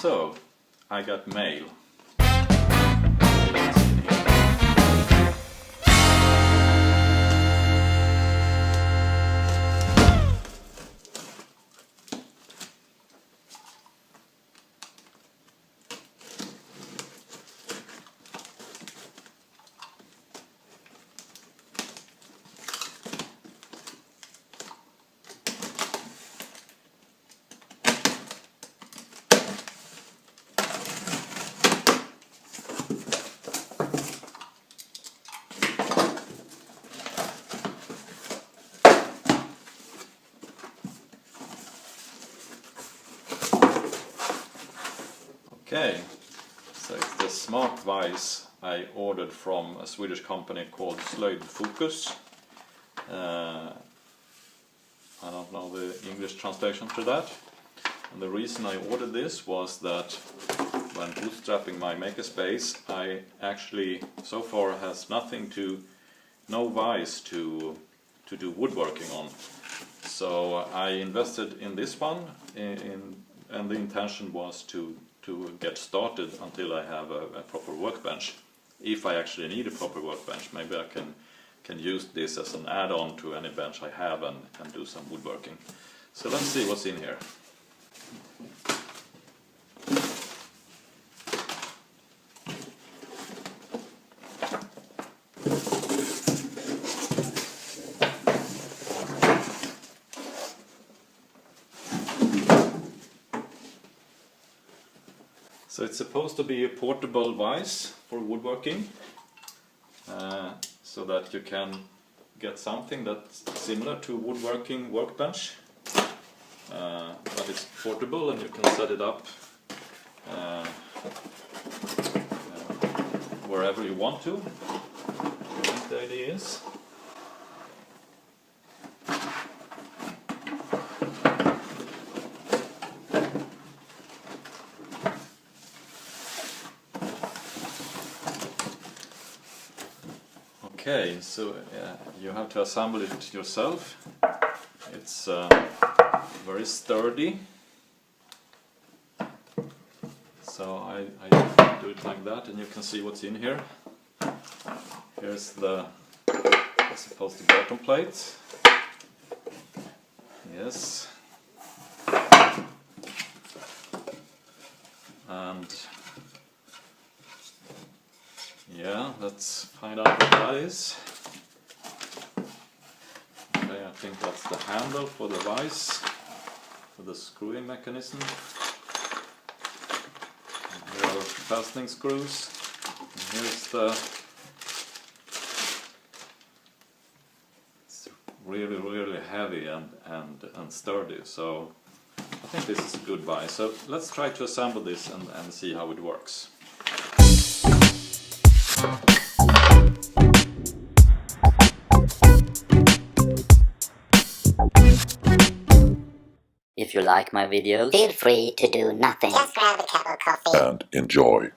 So, I got mail. Okay, so it's the smart Vise I ordered from a Swedish company called Sjo. I don't know the English translation to that. And the reason I ordered this was that when bootstrapping my makerspace, I actually so far has no Vise to do woodworking on. So I invested in this one, and the intention was to get started until I have a proper workbench. If I actually need a proper workbench, maybe I can use this as an add-on to any bench I have and do some woodworking. So let's see what's in here. So it's supposed to be a portable vise for woodworking, so that you can get something that's similar to a woodworking workbench, but it's portable and you can set it up wherever you want to. I think the idea is. Okay, so you have to assemble it yourself. It's very sturdy, so I do it like that, and you can see what's in here. Here's I suppose the bottom plate. Yes, and yeah, let's find out what that is. Okay, I think that's the handle for the vise, for the screwing mechanism. And here are fastening screws. And here's it's really heavy and sturdy, so I think this is a good vise. So let's try to assemble this and see how it works. If you like my videos, feel free to do nothing. Just grab a cup of coffee and enjoy.